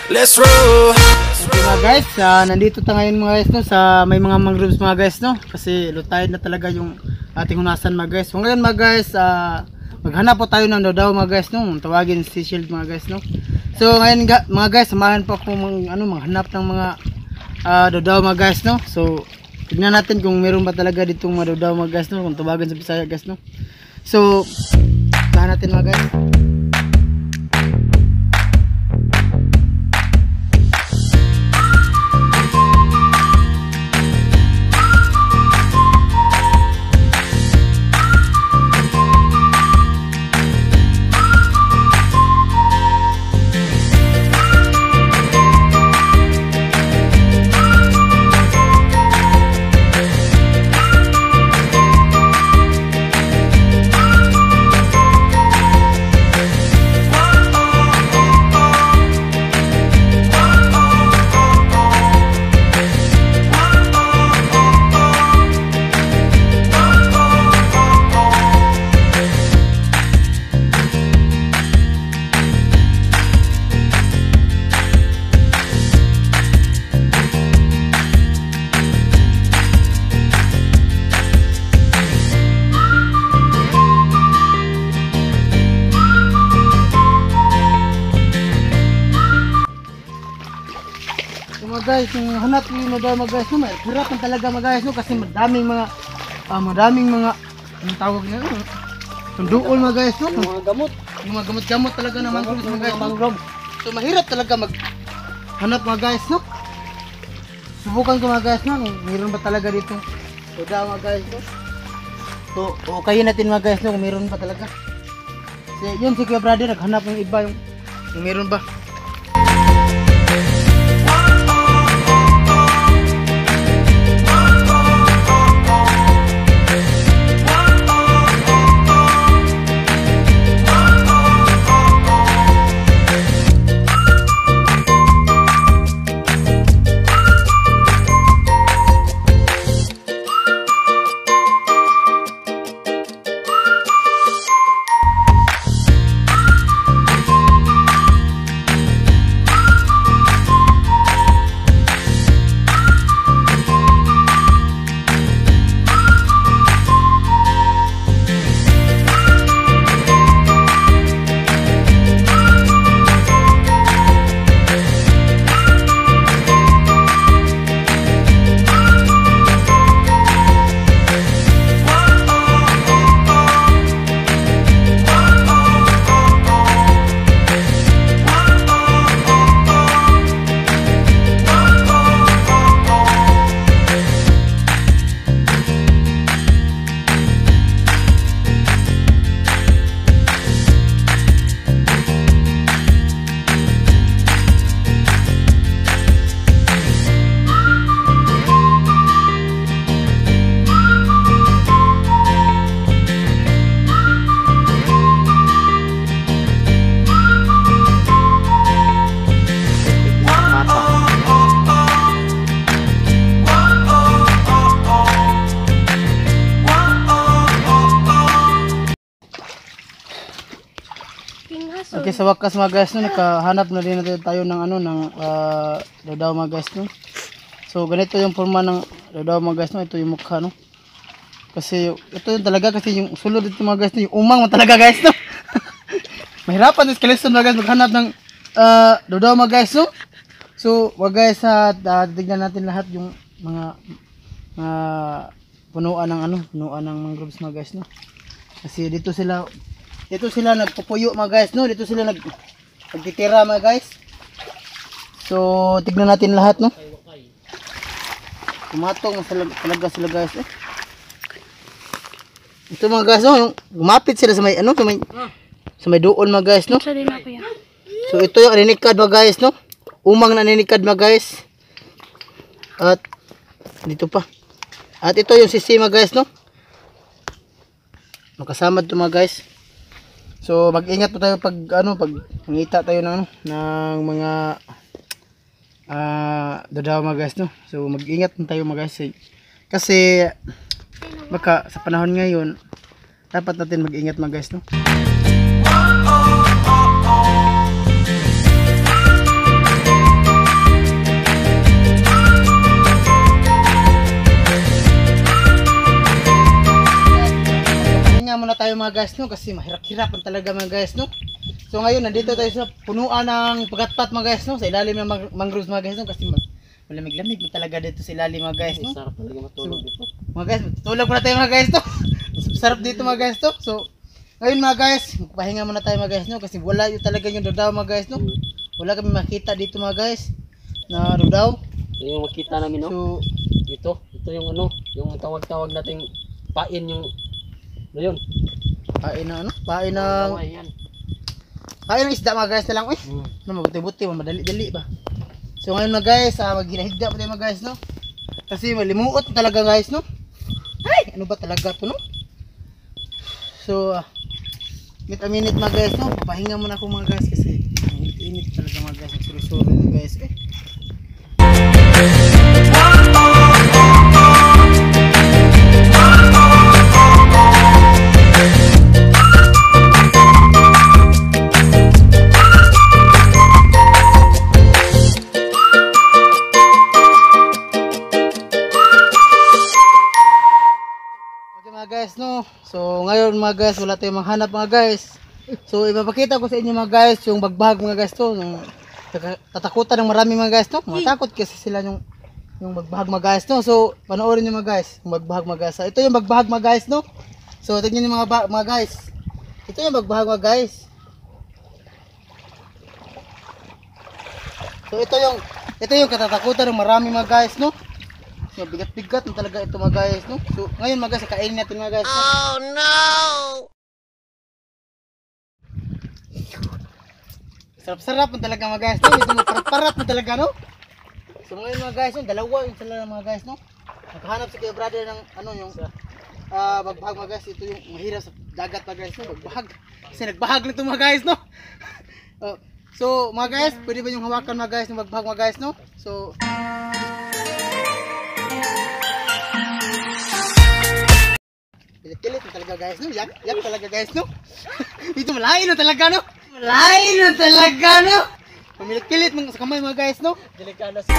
Let's roll. Okay mga guys, nandito tayo ngayon mga guys no, sa may mga mangroves mga guys no, kasi low tide na talaga yung ating hunasan mga guys. So ngayon mga guys, maghanap po tayo ng daw mga guys no, tawagin si Shield mga guys no. So ngayon mga guys, samahan po ako maghanap ng mga daw mga guys no. So tignan natin kung meron ba talaga ditong mga daw mga guys no, kung tawagin sa Bisaya guys no. So samahan natin mga guys. Guys, yung hanap yung mga mga guys no, hirapan talaga mga guys no, kasi madaming mga anong tawag na sunduol mga guys no, mga gamot talaga na mangrove mga guys no? So mahirap talaga maghanap mga guys no. Subukan ko mga guys no, mayroon ba talaga dito mga guys no. So okay natin mga guys no, kung mayroon ba talaga. So yun si Kuya Brother naghanap ng iba yung mayroon ba. Okay, sa wakas mga guys no, nakahanap na din natin tayo ng dadaw mga guys no. So ganito yung forma ng dadaw mga guys no, ito yung mukha no. Kasi ito yung talaga, kasi yung sulod dito mga guys no, yung umang talaga guys no. Mahirapan yung skeleton mga guys maghanap ng dadaw mga guys no. So wag guys, tignan natin lahat yung mga punuan ng mangroves mga guys no. Kasi dito sila nagpupuyo mga guys no, dito sila nagtitira mga guys. So tignan natin lahat no. Tumatong talaga sila guys eh. Ito mga guys no, yung gumapit sila sa may sa may doon mga guys no. So ito yung aninikad mga guys no, umang na aninikad mga guys. At dito pa, at ito yung sisi mga guys no, makasamad to mga guys. So mag-ingat po tayo pag ngita tayo ng mga dadaw mga guys no. So mag-ingat tayo mga guys kasi baka sa panahon ngayon dapat natin mag-ingat mga guys no. muna tayo mga guys, no? Kasi mahirap-hirapan talaga mga guys, no? So ngayon, nandito tayo sa punuan ng pagatpat mga guys, no? Sa ilalim ng mangroves mga guys, no? Kasi malamig-lamig mo talaga dito sa ilalim mga guys, no? Sarap talaga matulog dito. Mga guys, tulog muna tayo mga guys, no? Sarap dito mga guys, no? So, ngayon mga guys, magpahinga muna tayo mga guys, no? Kasi wala yung talaga yung Dudaw mga guys, no? Wala kami makita dito mga guys na Dudaw. Yung makita namin, no? So, Ito yung ano, yung tawag-tawag nating pain yung ano yun? pain na ano? Pain ng Yan. pain ng isda mga guys na lang, eh. Ano, mabuti-buti, madali-dali ba? So ngayon mga guys, maghinahigda pa tayo mga guys, no? Kasi malimuot talaga guys, no? Ay, ano ba talaga to, no? So, minute a minute mga guys, no? Papahinga muna ako mga guys kasi init talaga mga guys, nagsuro-suro mga guys, eh. Mga guys, no? So ngayon mga guys, wala tayong manghanap mga guys. So ipapakita ko sa inyo mga guys yung bagbahag mga guys to, yung tatakutan ng marami mga guys, no? Matakot kasi sila yung bagbahag mga guys, no? So panoorin niyo mga guys, yung bagbahag mga guys. So, ito yung bagbahag mga guys, no? So tingnan niyo mga guys. Ito yung bagbahag mga guys. So ito yung katatakutan ng marami mga guys, no? So, bigat-bigat na talaga ito mga guys, no? So, ngayon mga guys, kainin natin mga guys. No? Oh no! Sarap-sarap na talaga mga guys, no? Ito parat-parat na talaga, no? So, ngayon mga guys, dalawa yung sila mga guys, no? Nakahanap si kayo brother ng ano yung bagbahag mga guys. Ito yung mahirap sa dagat mga guys, no? Bagbahag. Kasi nagbahag na ito mga guys, no? So, mga guys, pwede ba yung hawakan mga guys ng bagbahag mga guys, no? So, pilit-pilit na talaga guys, no? Yak talaga guys, no? Dito malayo na talaga, no? Malayo na talaga, no? Pamilit-pilit sa kamay mga guys, no? Delikado sa